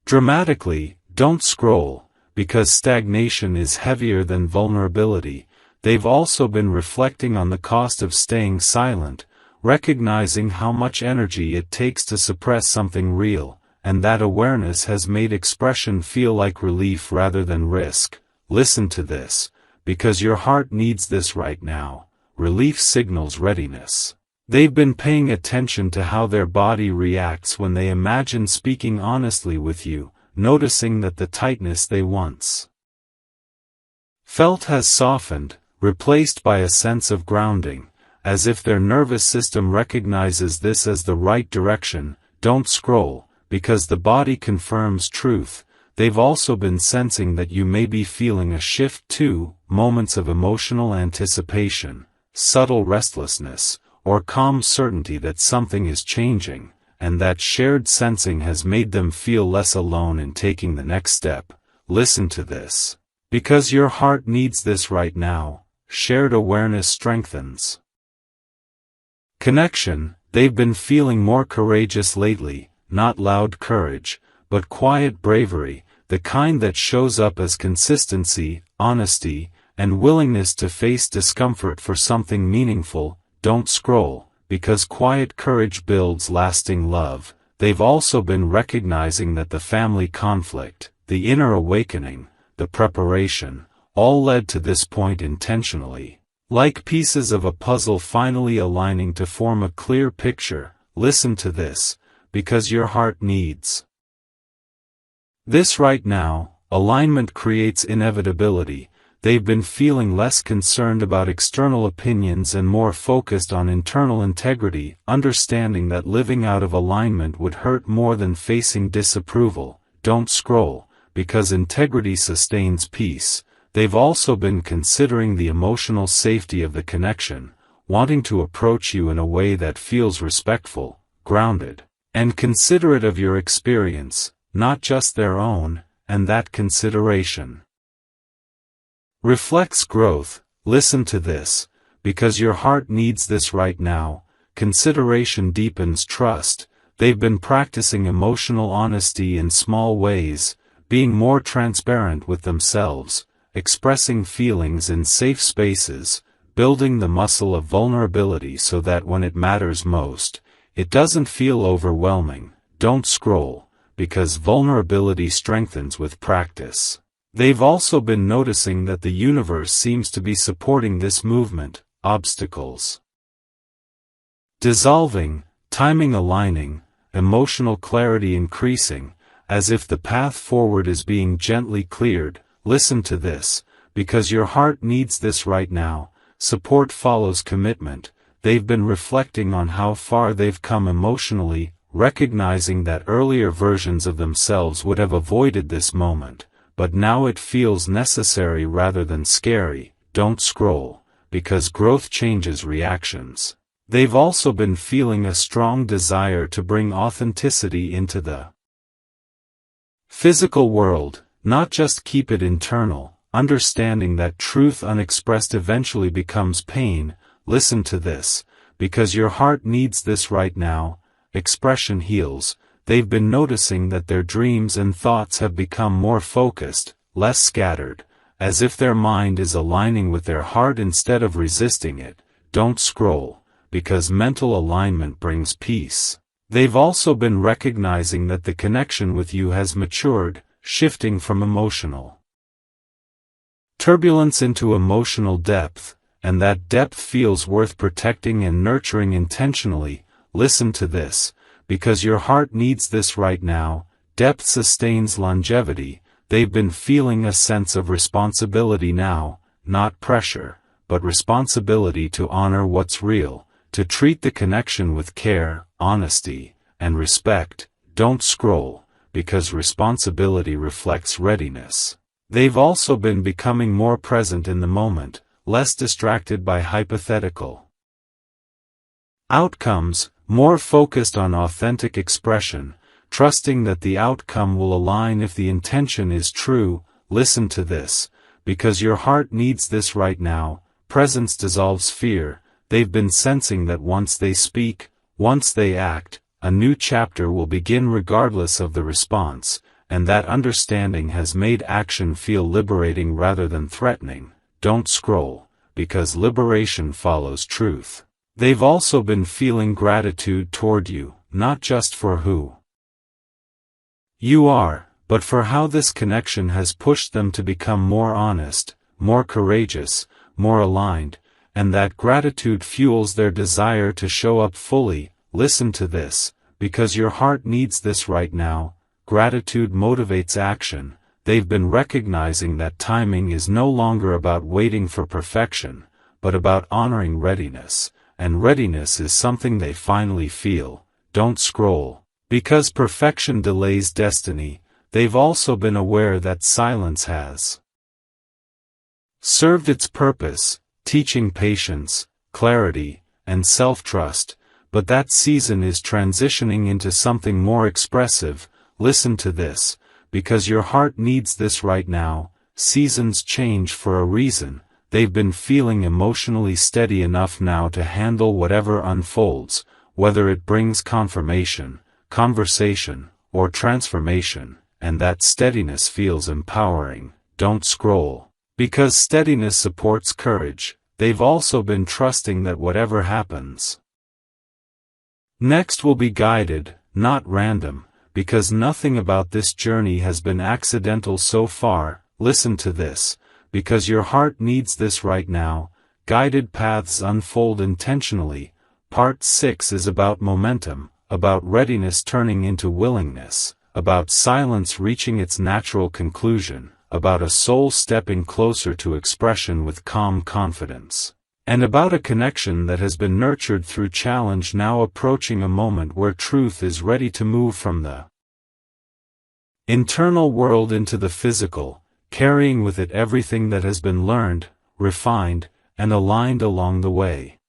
dramatically. Don't scroll, because stagnation is heavier than vulnerability. They've also been reflecting on the cost of staying silent, recognizing how much energy it takes to suppress something real, and that awareness has made expression feel like relief rather than risk. Listen to this, because your heart needs this right now. Relief signals readiness. They've been paying attention to how their body reacts when they imagine speaking honestly with you, noticing that the tightness they once felt has softened, replaced by a sense of grounding, as if their nervous system recognizes this as the right direction. Don't scroll, because the body confirms truth. They've also been sensing that you may be feeling a shift too, moments of emotional anticipation, subtle restlessness, or calm certainty that something is changing, and that shared sensing has made them feel less alone in taking the next step. Listen to this, because your heart needs this right now. Shared awareness strengthens connection. They've been feeling more courageous lately, not loud courage, but quiet bravery, the kind that shows up as consistency, honesty, and willingness to face discomfort for something meaningful. Don't scroll, because quiet courage builds lasting love. They've also been recognizing that the family conflict, the inner awakening, the preparation, all led to this point intentionally, like pieces of a puzzle finally aligning to form a clear picture. Listen to this, because your heart needs This right now, alignment creates inevitability. They've been feeling less concerned about external opinions and more focused on internal integrity, understanding that living out of alignment would hurt more than facing disapproval. Don't scroll, because integrity sustains peace. They've also been considering the emotional safety of the connection, wanting to approach you in a way that feels respectful, grounded, and considerate of your experience, not just their own, and that consideration reflects growth. Listen to this, because your heart needs this right now. Consideration deepens trust. They've been practicing emotional honesty in small ways, being more transparent with themselves, expressing feelings in safe spaces, building the muscle of vulnerability so that when it matters most, it doesn't feel overwhelming. Don't scroll, because vulnerability strengthens with practice. They've also been noticing that the universe seems to be supporting this movement, obstacles dissolving, timing aligning, emotional clarity increasing, as if the path forward is being gently cleared. Listen to this, because your heart needs this right now. Support follows commitment. They've been reflecting on how far they've come emotionally, recognizing that earlier versions of themselves would have avoided this moment, but now it feels necessary rather than scary. Don't scroll, because growth changes reactions. They've also been feeling a strong desire to bring authenticity into the physical world, not just keep it internal, understanding that truth unexpressed eventually becomes pain. Listen to this, because your heart needs this right now. Expression heals. They've been noticing that their dreams and thoughts have become more focused, less scattered, as if their mind is aligning with their heart instead of resisting it. Don't scroll, because mental alignment brings peace. They've also been recognizing that the connection with you has matured, shifting from emotional turbulence into emotional depth, and that depth feels worth protecting and nurturing intentionally. Listen to this, because your heart needs this right now. Depth sustains longevity. They've been feeling a sense of responsibility now, not pressure, but responsibility to honor what's real, to treat the connection with care, honesty, and respect. Don't scroll, because responsibility reflects readiness. They've also been becoming more present in the moment, less distracted by hypothetical outcomes, more focused on authentic expression, trusting that the outcome will align if the intention is true. Listen to this, because your heart needs this right now. Presence dissolves fear. They've been sensing that once they speak, once they act, a new chapter will begin regardless of the response, and that understanding has made action feel liberating rather than threatening. Don't scroll, because liberation follows truth. They've also been feeling gratitude toward you, not just for who you are, but for how this connection has pushed them to become more honest, more courageous, more aligned, and that gratitude fuels their desire to show up fully. Listen to this, because your heart needs this right now. Gratitude motivates action. They've been recognizing that timing is no longer about waiting for perfection, but about honoring readiness. And readiness is something they finally feel. Don't scroll, because perfection delays destiny. They've also been aware that silence has served its purpose, teaching patience, clarity, and self-trust, but that season is transitioning into something more expressive. Listen to this, because your heart needs this right now. Seasons change for a reason. They've been feeling emotionally steady enough now to handle whatever unfolds, whether it brings confirmation, conversation, or transformation, and that steadiness feels empowering. Don't scroll, because steadiness supports courage. They've also been trusting that whatever happens next will be guided, not random, because nothing about this journey has been accidental so far. Listen to this, because your heart needs this right now. Guided paths unfold intentionally. Part 6 is about momentum, about readiness turning into willingness, about silence reaching its natural conclusion, about a soul stepping closer to expression with calm confidence, and about a connection that has been nurtured through challenge now approaching a moment where truth is ready to move from the internal world into the physical, carrying with it everything that has been learned, refined, and aligned along the way.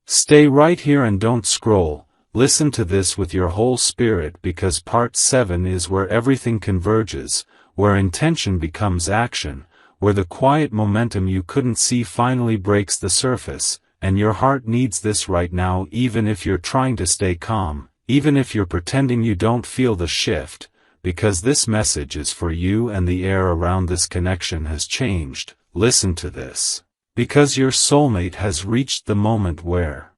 Stay right here and don't scroll. Listen to this with your whole spirit, because part 7 is where everything converges, where intention becomes action, where the quiet momentum you couldn't see finally breaks the surface, and your heart needs this right now, even if you're trying to stay calm, even if you're pretending you don't feel the shift, because this message is for you and the air around this connection has changed. Listen to this, because your soulmate has reached the moment where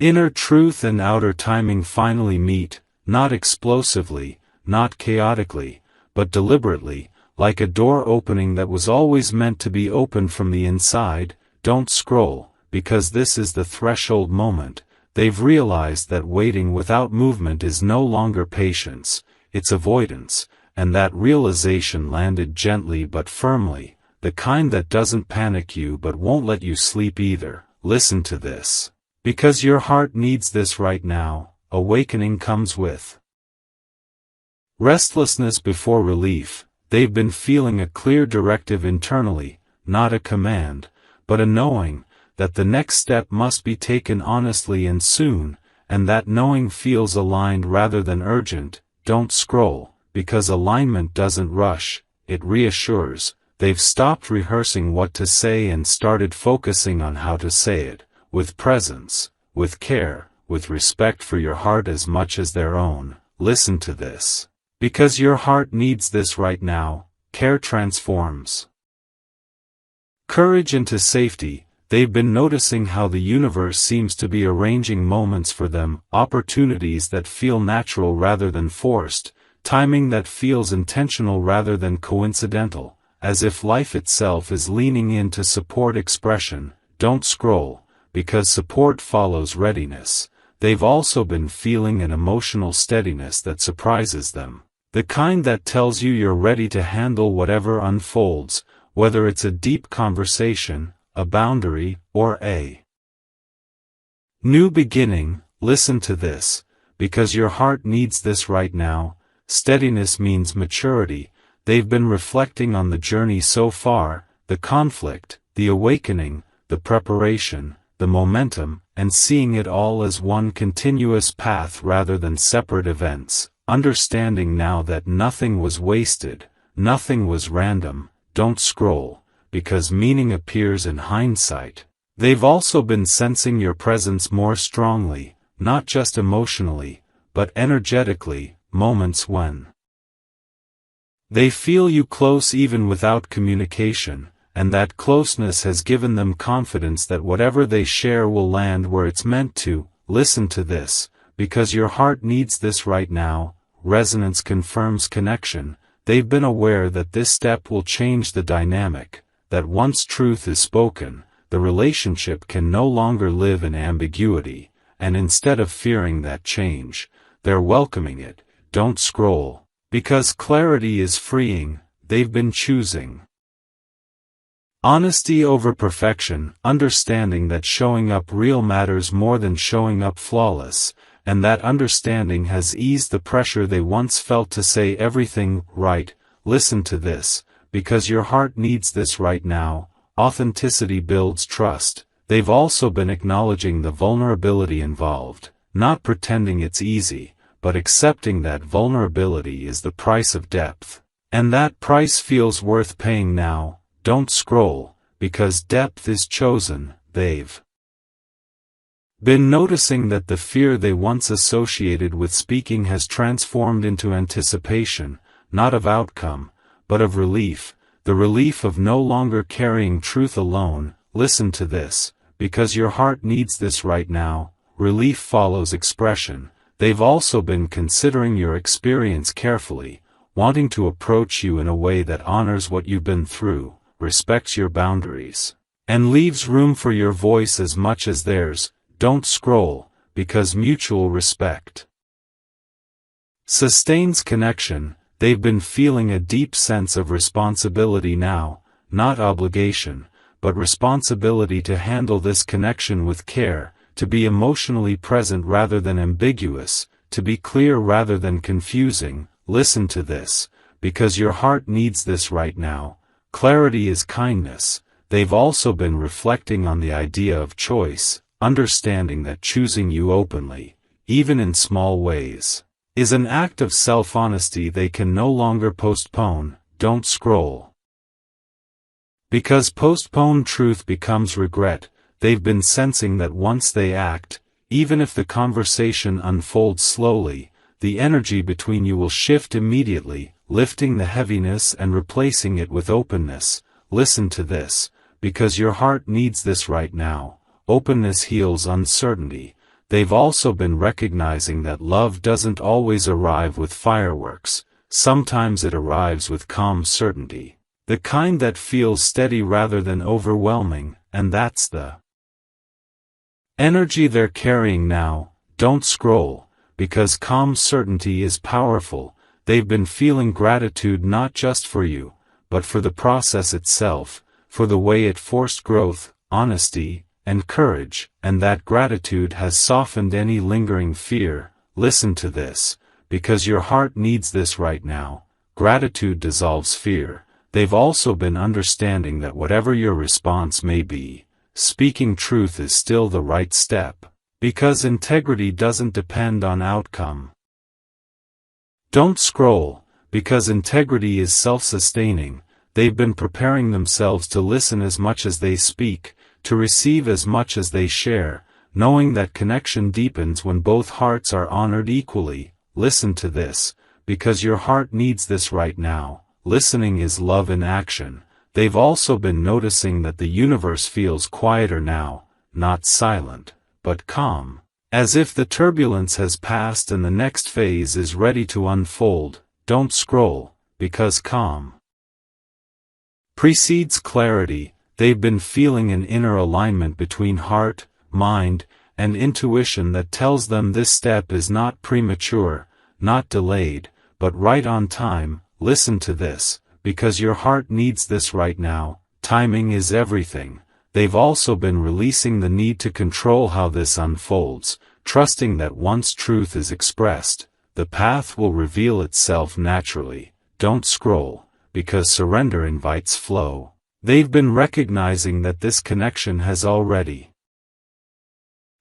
inner truth and outer timing finally meet, not explosively, not chaotically, but deliberately, like a door opening that was always meant to be open from the inside. Don't scroll, because this is the threshold moment. They've realized that waiting without movement is no longer patience, it's avoidance, and that realization landed gently but firmly, the kind that doesn't panic you but won't let you sleep either. Listen to this, because your heart needs this right now. Awakening comes with restlessness before relief. They've been feeling a clear directive internally, not a command, but a knowing, that the next step must be taken honestly and soon, and that knowing feels aligned rather than urgent. Don't scroll, because alignment doesn't rush, it reassures. They've stopped rehearsing what to say and started focusing on how to say it, with presence, with care, with respect for your heart as much as their own. Listen to this, because your heart needs this right now. Care transforms courage into safety. They've been noticing how the universe seems to be arranging moments for them, opportunities that feel natural rather than forced, timing that feels intentional rather than coincidental, as if life itself is leaning in to support expression. Don't scroll, because support follows readiness. They've also been feeling an emotional steadiness that surprises them, the kind that tells you you're ready to handle whatever unfolds, whether it's a deep conversation, a boundary, or a new beginning. Listen to this, because your heart needs this right now. Steadiness means maturity. They've been reflecting on the journey so far, the conflict, the awakening, the preparation, the momentum, and seeing it all as one continuous path rather than separate events, understanding now that nothing was wasted, nothing was random. Don't scroll, because meaning appears in hindsight. They've also been sensing your presence more strongly, not just emotionally, but energetically, moments when they feel you close even without communication, and that closeness has given them confidence that whatever they share will land where it's meant to. Listen to this, because your heart needs this right now. Resonance confirms connection. They've been aware that this step will change the dynamic, that once truth is spoken, the relationship can no longer live in ambiguity, and instead of fearing that change, they're welcoming it. Don't scroll, because clarity is freeing. They've been choosing honesty over perfection, understanding that showing up real matters more than showing up flawless, and that understanding has eased the pressure they once felt to say everything right. Listen to this, because your heart needs this right now. Authenticity builds trust. They've also been acknowledging the vulnerability involved, not pretending it's easy, but accepting that vulnerability is the price of depth. And that price feels worth paying now. Don't scroll, because depth is chosen. They've been noticing that the fear they once associated with speaking has transformed into anticipation, not of outcome, but of relief, the relief of no longer carrying truth alone. Listen to this, because your heart needs this right now. Relief follows expression. They've also been considering your experience carefully, wanting to approach you in a way that honors what you've been through, respects your boundaries, and leaves room for your voice as much as theirs. Don't scroll, because mutual respect Sustains connection. They've been feeling a deep sense of responsibility now, not obligation, but responsibility to handle this connection with care, to be emotionally present rather than ambiguous, to be clear rather than confusing. Listen to this, because your heart needs this right now. Clarity is kindness. They've also been reflecting on the idea of choice, understanding that choosing you openly, even in small ways, is an act of self-honesty they can no longer postpone. Don't scroll. Because postponed truth becomes regret. They've been sensing that once they act, even if the conversation unfolds slowly, the energy between you will shift immediately, lifting the heaviness and replacing it with openness. Listen to this, because your heart needs this right now. Openness heals uncertainty. They've also been recognizing that love doesn't always arrive with fireworks. Sometimes it arrives with calm certainty. The kind that feels steady rather than overwhelming, and that's the energy they're carrying now. Don't scroll, because calm certainty is powerful. They've been feeling gratitude not just for you, but for the process itself, for the way it forced growth, honesty, and courage, and that gratitude has softened any lingering fear. Listen to this, because your heart needs this right now. Gratitude dissolves fear. They've also been understanding that whatever your response may be, speaking truth is still the right step, because integrity doesn't depend on outcome. Don't scroll, because integrity is self-sustaining. They've been preparing themselves to listen as much as they speak, to receive as much as they share, knowing that connection deepens when both hearts are honored equally. Listen to this, because your heart needs this right now. Listening is love in action. They've also been noticing that the universe feels quieter now, not silent, but calm, as if the turbulence has passed and the next phase is ready to unfold. Don't scroll, because calm precedes clarity. They've been feeling an inner alignment between heart, mind, and intuition that tells them this step is not premature, not delayed, but right on time. Listen to this, because your heart needs this right now. Timing is everything. They've also been releasing the need to control how this unfolds, trusting that once truth is expressed, the path will reveal itself naturally. Don't scroll, because surrender invites flow. They've been recognizing that this connection has already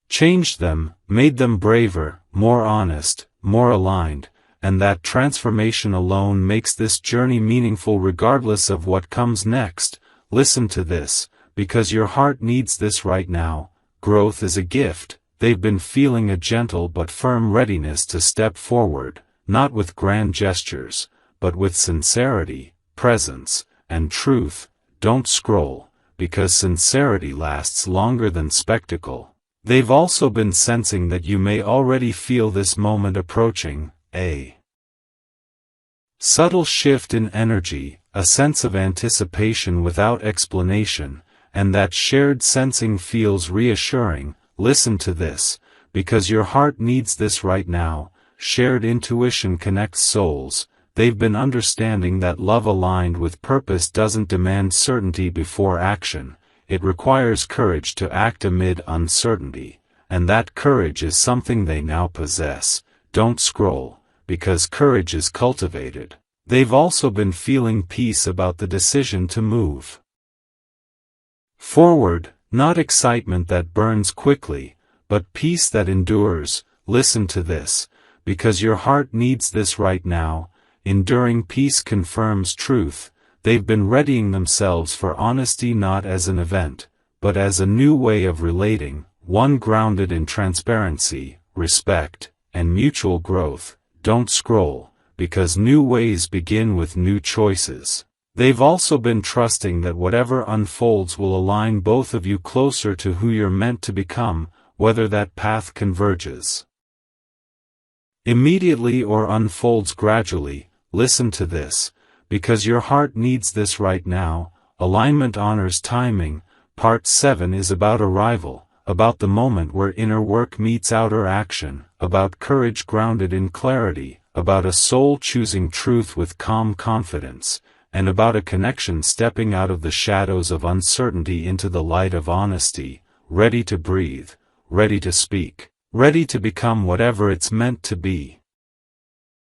changed them, made them braver, more honest, more aligned, and that transformation alone makes this journey meaningful regardless of what comes next. Listen to this, because your heart needs this right now. Growth is a gift. They've been feeling a gentle but firm readiness to step forward, not with grand gestures, but with sincerity, presence, and truth. Don't scroll, because sincerity lasts longer than spectacle. They've also been sensing that you may already feel this moment approaching, a subtle shift in energy, a sense of anticipation without explanation, and that shared sensing feels reassuring. Listen to this, because your heart needs this right now. Shared intuition connects souls. They've been understanding that love aligned with purpose doesn't demand certainty before action. It requires courage to act amid uncertainty, and that courage is something they now possess. Don't scroll, because courage is cultivated. They've also been feeling peace about the decision to move forward, not excitement that burns quickly, but peace that endures. Listen to this, because your heart needs this right now. Enduring peace confirms truth. They've been readying themselves for honesty not as an event, but as a new way of relating, one grounded in transparency, respect, and mutual growth. Don't scroll, because new ways begin with new choices. They've also been trusting that whatever unfolds will align both of you closer to who you're meant to become, whether that path converges immediately or unfolds gradually. Listen to this, because your heart needs this right now. Alignment honors timing. Part 7 is about arrival, about the moment where inner work meets outer action, about courage grounded in clarity, about a soul choosing truth with calm confidence, and about a connection stepping out of the shadows of uncertainty into the light of honesty, ready to breathe, ready to speak, ready to become whatever it's meant to be.